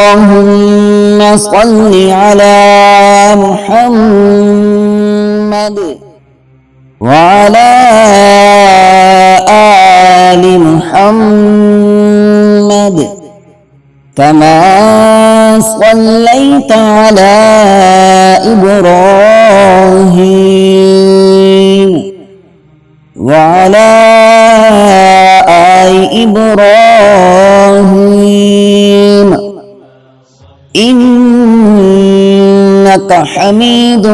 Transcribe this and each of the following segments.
اللهم صل على محمد وعلى آل محمد كما صليت على إبراهيم وعلى آل إبراهيم إنك حميد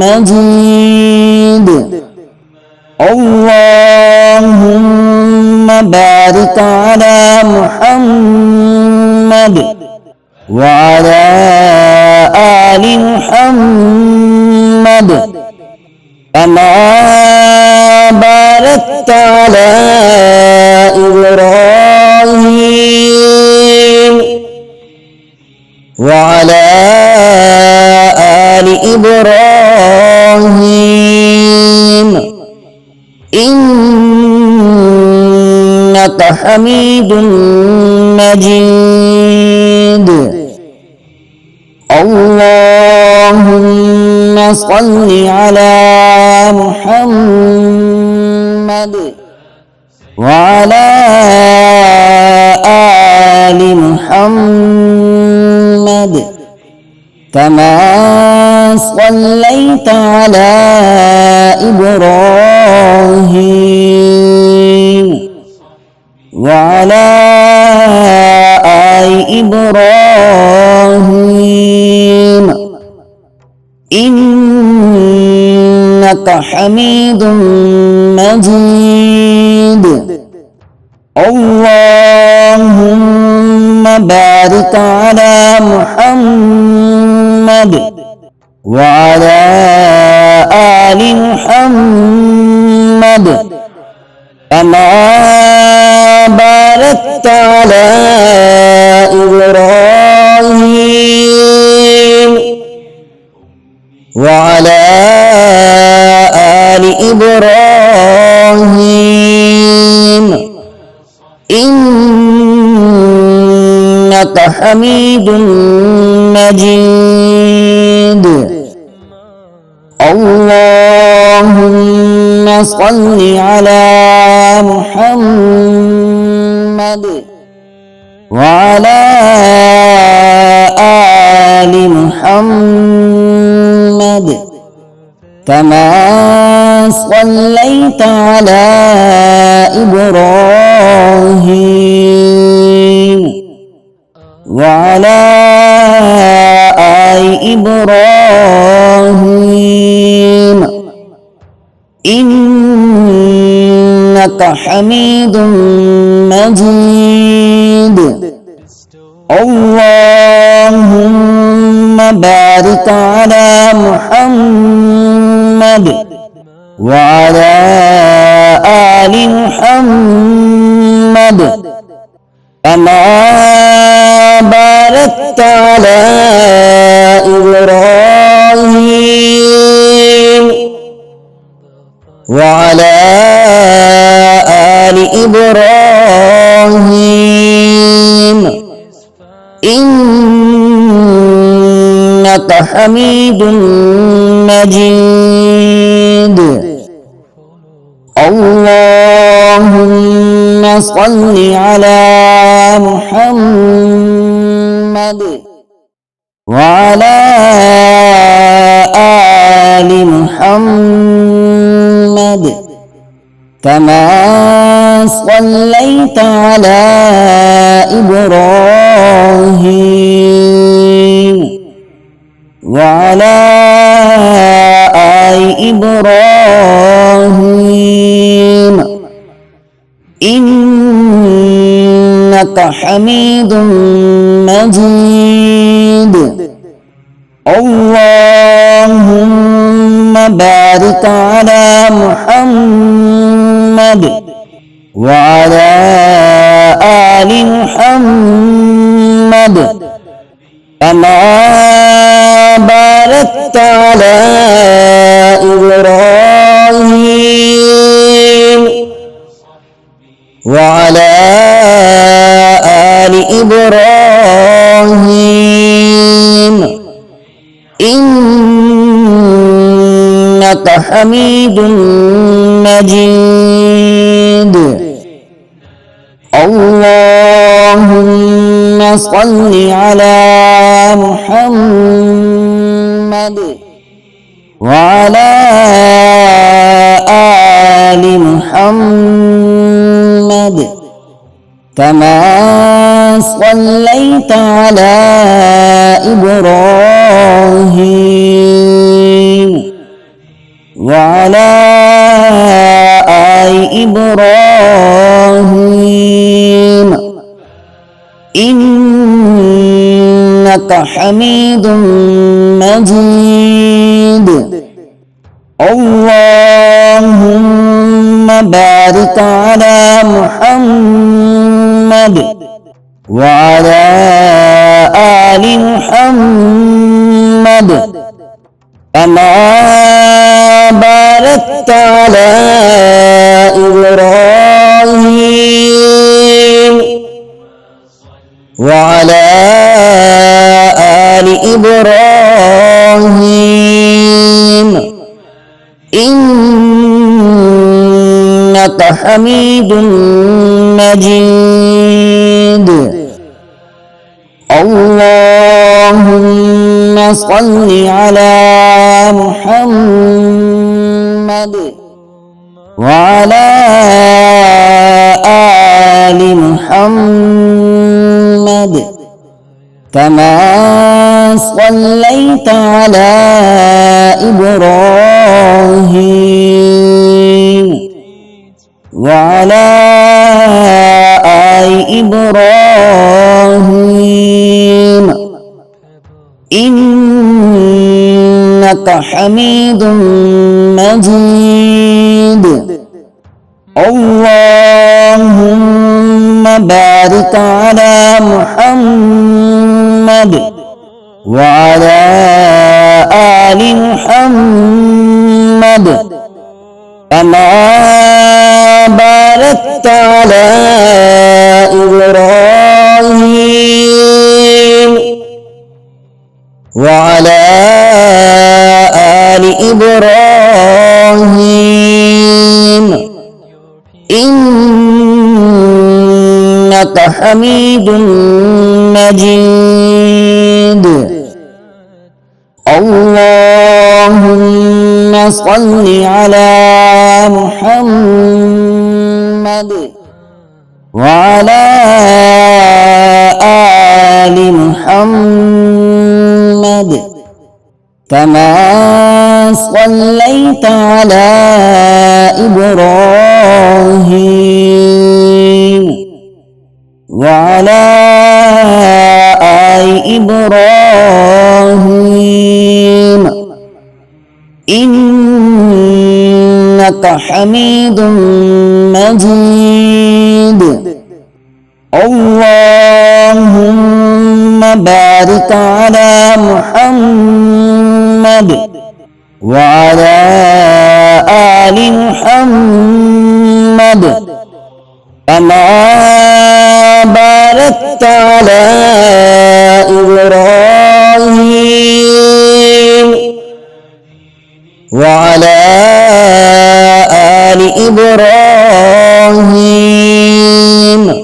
مجيد. اللهم بارك على محمد وعلى آل محمد كما باركت على إبراهيم وعلى آل إبراهيم إنك حميد مجيد. اللهم صل على محمد وعلى آل محمد كما صليت على إبراهيم وعلى آل إبراهيم إنك حميد مجيد. اللهم بارك على محمد وعلى آل محمد كما باركت على إبراهيم وعلى آل إبراهيم إنك حميد مجيد. اللهم صل على محمد وعلى آل محمد كما صليت على إبراهيم وعلى آل إبراهيم إنك حميد مجيد. اللهم بارك على محمد وعلى آل محمد كما باركت على إبراهيم وعلى آل إبراهيم إنك حميد مجيد. اللهم صل على محمد وعلى آل محمد كما صليت على إبراهيم وعلى آل إبراهيم إنك حميد مجيد. اللهم بارك على محمد وعلى آل محمد كما باركت على إبراهيم وعلى آل إبراهيم إنك حميد مجيد اللهم صل على محمد وعلى آل محمد كما صليت على إبراهيم وعلى آل إبراهيم إنك حميد مجيد اللهم بارك على محمد وعلى آل محمد كما باركت على إبراهيم وعلى آل إبراهيم إنك حميد مجيد اللهم صل على محمد وعلى آل محمد كما صليت على إبراهيم وعلى آل إبراهيم إنك حميد مجيد اللهم بارك على محمد وعلى آل محمد كما باركت على إبراهيم وعلى آل إبراهيم إنك حميد مجيد اللهم صل على محمد وعلى آل محمد كما صليت على إبراهيم وعلى آل إبراهيم إنك حميد مجيد اللهم بارك على محمد وعلى آل محمد كما باركت على إبراهيم وعلى آل إبراهيم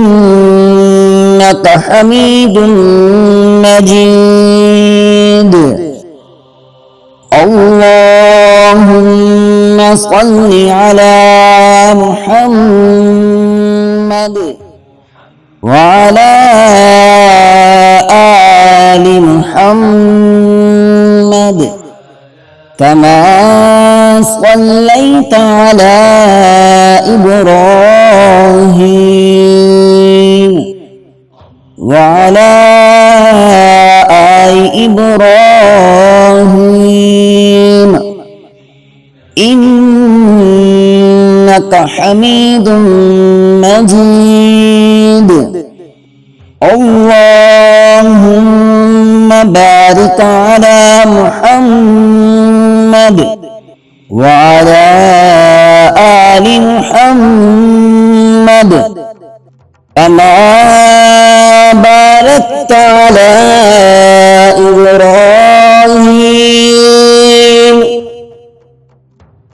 إنك حميد مجيد اللهم صل على محمد وعلى آل محمد كما صليت على إبراهيم وعلى آل إبراهيم إنك حميد مجيد اللهم بارك على محمد وعلى آل محمد كما باركت على إبراهيم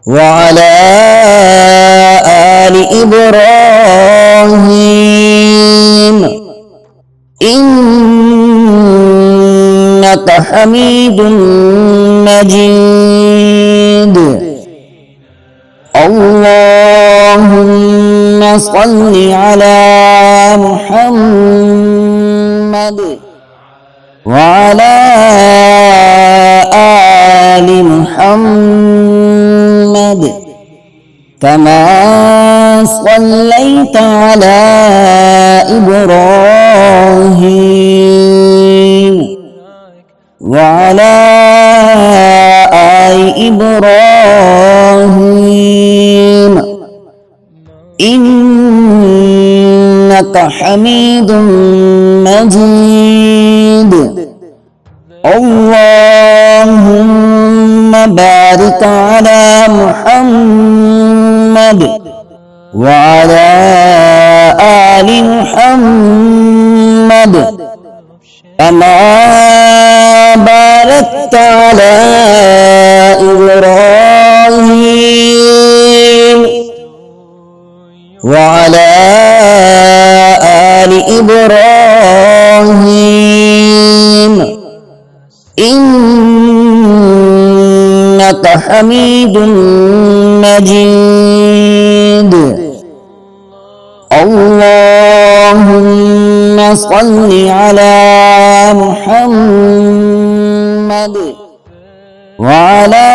وعلى آل إبراهيم إنك حميد مجيد. اللهم صل على محمد وعلى آل محمد كما صليت على إبراهيم وعلى آل إبراهيم إنك حميد مجيد. اللهم بارك على محمد وعلى آل محمد كما باركت على إبراهيم وعلى آل إبراهيم إنك حميد مجيد. اللهم صل على محمد وعلى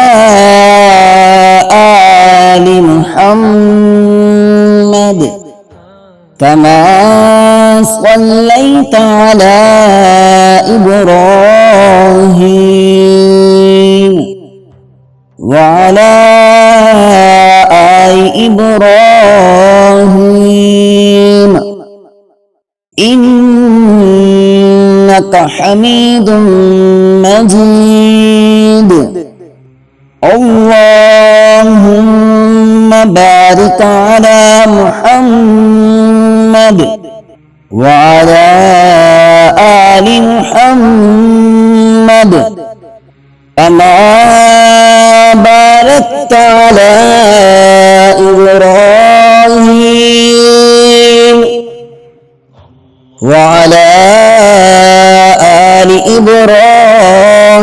آل محمد كما صليت على إبراهيم وعلى آل إبراهيم إنك حميد مجيد. اللهم بارك على محمد وعلى آل محمد كما باركت على إبراهيم وعلى آل إبراهيم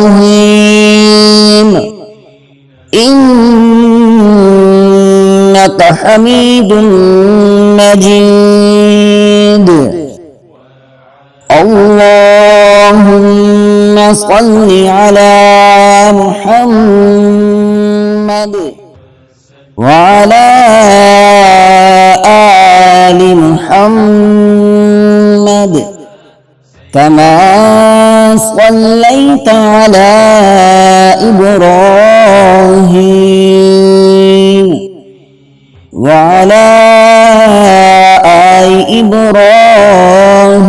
إنك حميد مجيد. اللهم صل على محمد وعلى آل محمد كما صليت على إبراهيم وعلى آل إبراهيم إنك حميد مجيد. اللهم بارك على محمد وعلى آل محمد كما باركت على إبراهيم وعلى آل إبراهيم إنك حميد مجيد. اللهم بارك على محمد وعلى آل محمد كما باركت على إبراهيم وعلى آل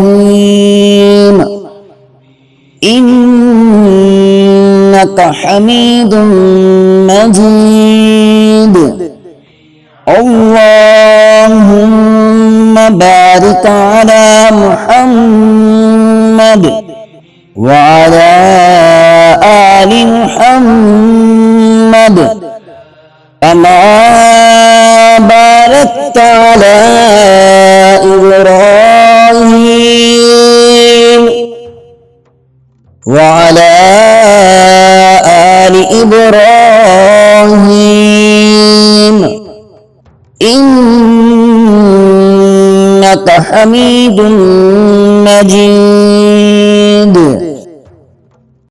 إبراهيم إنك حميد مجيد. اللهم بارك على محمد وعلى آل محمد كما باركت على إبراهيم وعلى آل إبراهيم إنك حميد مجيد.